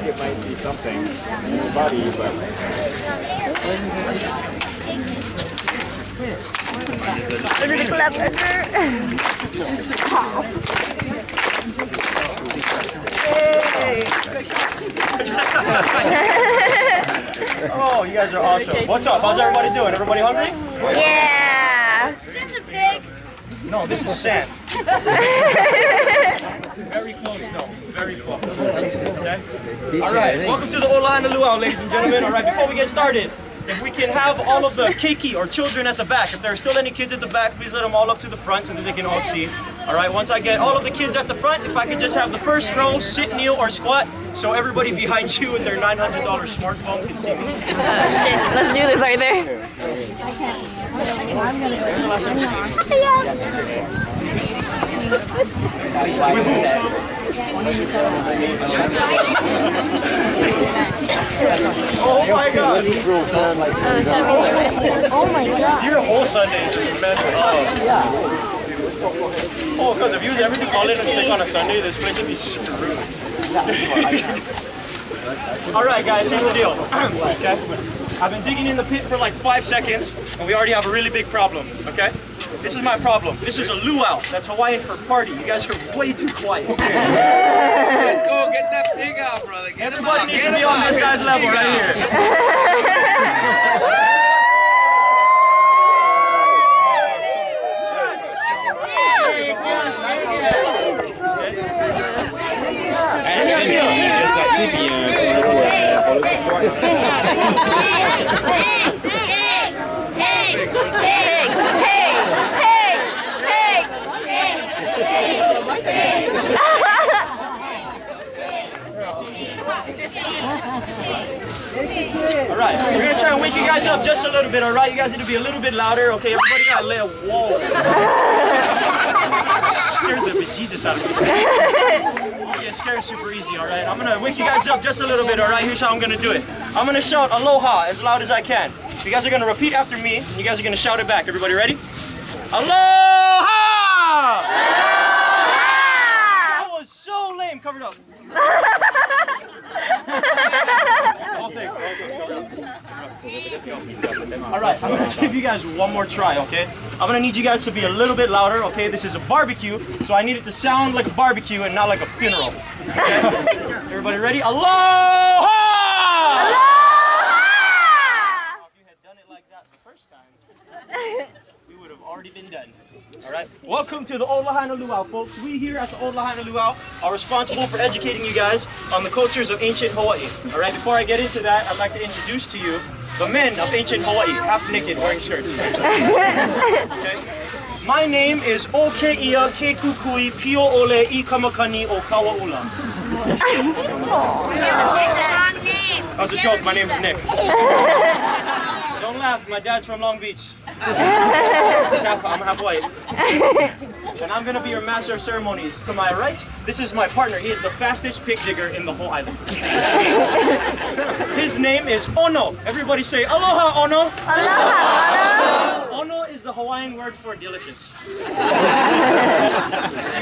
like it might be something in your body, but... Really clever. Oh, you guys are awesome. What's up? How's everybody doing? Everybody hungry? Yeah. Is this a pig? No, this is sand. Very close though. Very close. Okay? Alright, welcome to the Olahan Luau, ladies and gentlemen. Alright, before we get started, if we can have all of the keiki or children at the back, if there are still any kids at the back, please let them all up to the front so that they can all see. Alright, once I get all of the kids at the front, if I could just have the first row sit, kneel, or squat so everybody behind you with their $900 smartphone can see me. Shit, let's do this right there. When's the last time you Oh my god! Oh my god. Your whole Sunday is just messed up. Oh, because if you was ever to call in and sick on a Sunday, this place would be screwed. Alright guys, here's the deal. Okay? I've been digging in the pit for like 5 seconds, and we already have a really big problem, okay? This is my problem. This is a luau. That's Hawaiian for party. You guys are way too quiet. Let's go get that pig out, brother. Get Everybody needs to be on this guy's level right here. Alright, we're gonna try and wake you guys up just a little bit, alright? You guys need to be a little bit louder, okay? Everybody gotta lay a wall. Scared the bejesus out of me. Get scared super easy, alright? I'm gonna wake you guys up just a little bit, alright? Here's how I'm gonna do it. I'm gonna shout aloha as loud as I can. You guys are gonna repeat after me, and you guys are gonna shout it back. Everybody ready? Aloha! That was so lame. Cover it up. Alright, I'm gonna give you guys one more try, okay? I'm gonna need you guys to be a little bit louder, okay? This is a barbecue, so I need it to sound like a barbecue and not like a funeral. Okay? Everybody ready? Aloha! Aloha! If you had done it like that the first time, we would have already been done. Alright, welcome to the Old Lahaina Luau, folks. We here at the Old Lahaina Luau are responsible for educating you guys on the cultures of ancient Hawaii. Alright, before I get into that, I'd like to introduce to you the men of ancient Hawaii, half naked, wearing skirts. Okay? My name is Okeia Kekukui Pio Ole I Kamakani o Kawaula. That was a joke, my name is Nick. Don't laugh, my dad's from Long Beach. I'm half white. And I'm gonna be your master of ceremonies. To my right, this is my partner. He is the fastest pig digger in the whole island. His name is Ono. Everybody say aloha, Ono. Aloha, Ono is the Hawaiian word for delicious. You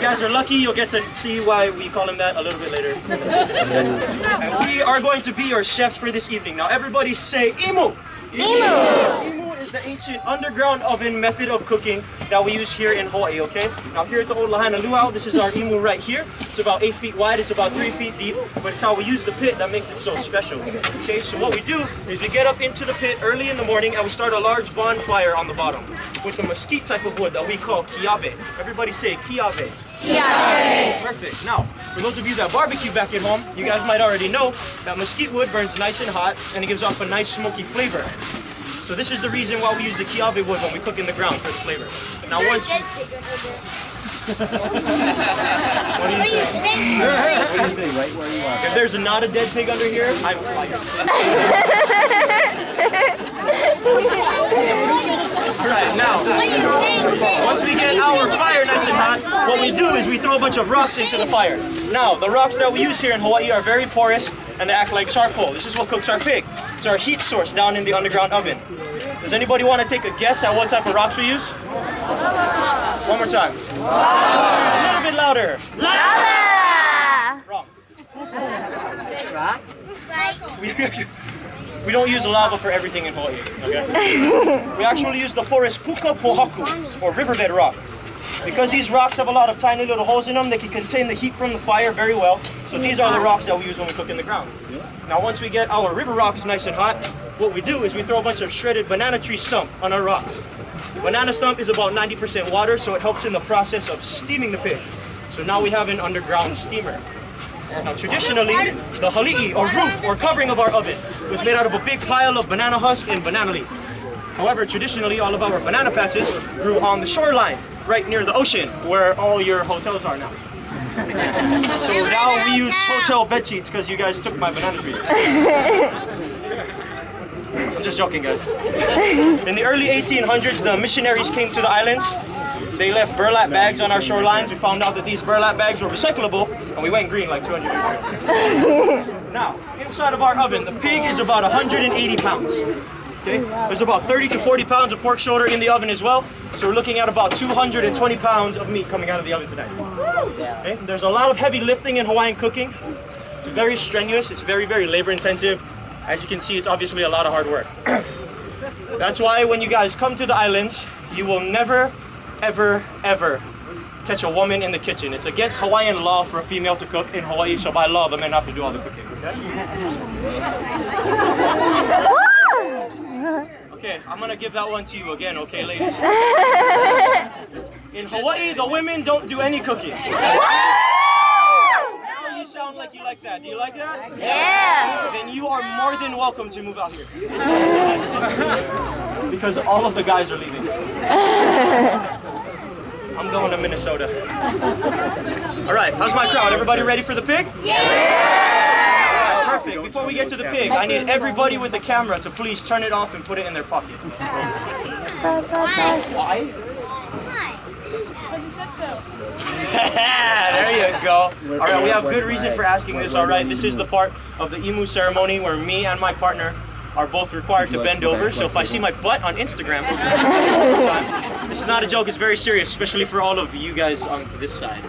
guys are lucky. You'll get to see why we call him that a little bit later. And we are going to be your chefs for this evening. Now everybody say imu. Imu is the ancient underground oven method of cooking that we use here in Hawaii, okay? Now here at the Old Lahaina Luau, this is our imu right here. It's about 8 feet wide, it's about 3 feet deep, but it's how we use the pit that makes it so special. Okay, so what we do is we get up into the pit early in the morning and we start a large bonfire on the bottom with a mesquite type of wood that we call kiawe. Everybody say kiawe. Kiawe. Perfect. Now, for those of you that barbecue back at home, you guys might already know that mesquite wood burns nice and hot and it gives off a nice smoky flavor. So this is the reason why we use the kiawe wood when we cook in the ground for the flavor. Now once you... What do you think? Right where you are. If there's not a dead pig under here, I'm fired. Alright, now, once we get our fire nice and hot, what we do is we throw a bunch of rocks into the fire. Now, the rocks that we use here in Hawaii are very porous and they act like charcoal. This is what cooks our pig. It's our heat source down in the underground oven. Does anybody want to take a guess at what type of rocks we use? One more time. A little bit louder. Aloha. Wrong. Rock? we don't use lava for everything in Hawaii, okay? We actually use the forest puka pohaku, or riverbed rock. Because these rocks have a lot of tiny little holes in them, they can contain the heat from the fire very well. So these are the rocks that we use when we cook in the ground. Now once we get our river rocks nice and hot, what we do is we throw a bunch of shredded banana tree stump on our rocks. Banana stump is about 90% water, so it helps in the process of steaming the pig. So now we have an underground steamer. Now traditionally, the hali'i, or roof, or covering of our oven, was made out of a big pile of banana husk and banana leaf. However, traditionally, all of our banana patches grew on the shoreline, right near the ocean, where all your hotels are now. So now we use hotel bed sheets because you guys took my banana trees. I'm just joking, guys. In the early 1800s, the missionaries came to the islands. They left burlap bags on our shorelines. We found out that these burlap bags were recyclable, and we went green like 200 years ago. Now, inside of our oven, the pig is about 180 pounds. Okay? There's about 30 to 40 pounds of pork shoulder in the oven as well. So we're looking at about 220 pounds of meat coming out of the oven tonight. Okay? There's a lot of heavy lifting in Hawaiian cooking. It's very strenuous. It's very, very labor intensive. As you can see, it's obviously a lot of hard work. That's why when you guys come to the islands, you will never, ever, ever catch a woman in the kitchen. It's against Hawaiian law for a female to cook in Hawaii, so by law, the men have to do all the cooking. Okay? Okay, I'm gonna give that one to you again, okay, ladies? In Hawaii, the women don't do any cooking. Now you sound like you like that. Do you like that? Yeah. Then you are more than welcome to move out here. Because all of the guys are leaving. I'm going to Minnesota. All right, how's my crowd? Everybody ready for the pig? Yeah! Perfect. Before we get to the pig, I need everybody with the camera to please turn it off and put it in their pocket. Why? There you go. All right, we have good reason for asking this, all right? This is the part of the imu ceremony where me and my partner are both required to bend over. So if I see my butt on Instagram, this is not a joke, it's very serious, especially for all of you guys on this side.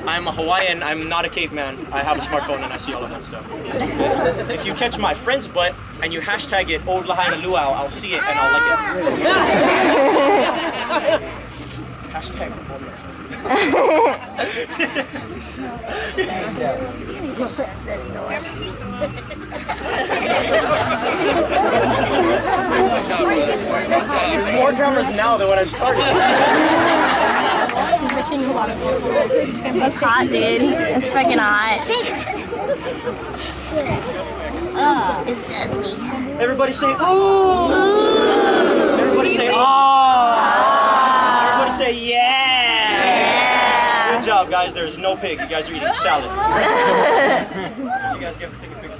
I'm a Hawaiian, I'm not a caveman. I have a smartphone and I see all of that stuff. If you catch my friend's butt and you hashtag it Old Lahaina Luau, I'll see it and I'll like it. Hashtag There's more cameras now than when I started. It's hot, dude. It's freaking hot. It's dusty. Everybody say ooh. Everybody say ah. Everybody say yeah. Good job, guys. There's no pig. You guys are eating salad. You guys get to take a picture.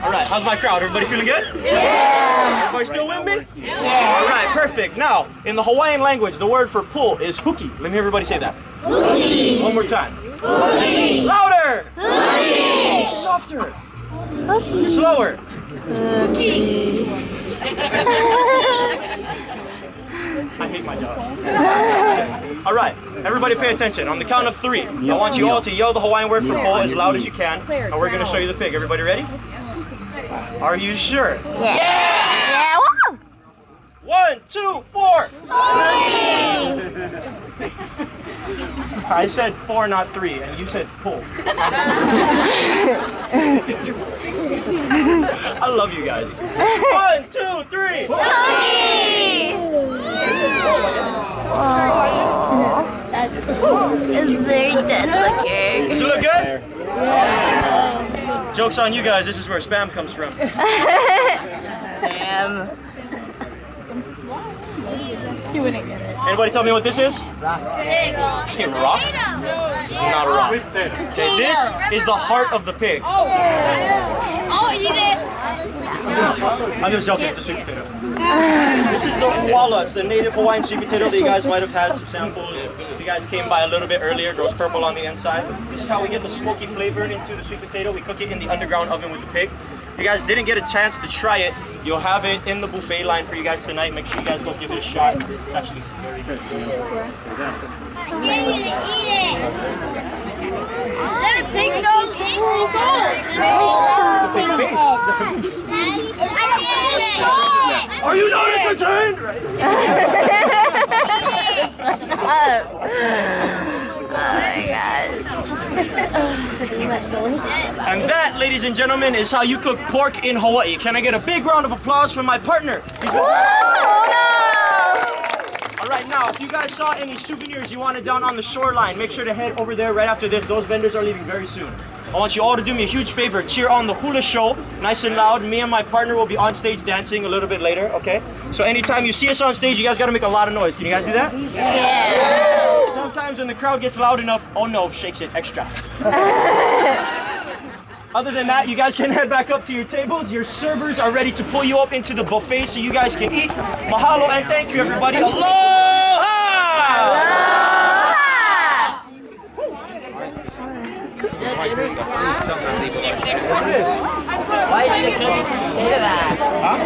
All right, how's my crowd? Everybody feeling good? Yeah. Everybody still with me? Yeah. All right, perfect. Now, in the Hawaiian language, the word for pull is huki. Let me hear everybody say that. Huki. One more time. Huki. Louder. Huki. Softer. Huki. Slower. Huki. I hate my job. All right, everybody pay attention. On the count of 3, I want you all to yell the Hawaiian word for pull as loud as you can, and we're going to show you the pig. Everybody ready? Are you sure? Yeah. Yeah. Woo! 1, 2, 4. I said 4, not 3, and you said pull. I love you guys. 1, 2, 3. That's cool. It's very dead looking. Does it look good? Yeah. Joke's on you guys, this is where spam comes from. Damn. You wouldn't get it. Anybody tell me what this is? Rock. Say rock? This is not a rock. Okay, this is the heart of the pig. I'll eat it. I'm just joking, it's a sweet potato. This is the uwala, it's the native Hawaiian sweet potato that you guys might have had some samples. If you guys came by a little bit earlier, it grows purple on the inside. This is how we get the smoky flavor into the sweet potato. We cook it in the underground oven with the pig. If you guys didn't get a chance to try it, you'll have it in the buffet line for you guys tonight. Make sure you guys go give it a shot. It's actually very good. I dare you to eat it. That pig nose. Big face. Are you not entertained? And that, ladies and gentlemen, is how you cook pork in Hawaii. Can I get a big round of applause for my partner? All right, now, if you guys saw any souvenirs you wanted down on the shoreline, make sure to head over there right after this. Those vendors are leaving very soon. I want you all to do me a huge favor. Cheer on the hula show, nice and loud. Me and my partner will be on stage dancing a little bit later, okay? So anytime you see us on stage, you guys gotta make a lot of noise. Can you guys do that? Yeah. Sometimes when the crowd gets loud enough, oh no, shakes it extra. Other than that, you guys can head back up to your tables. Your servers are ready to pull you up into the buffet so you guys can eat. Mahalo and thank you, everybody. Aloha! Why did you do that? Huh?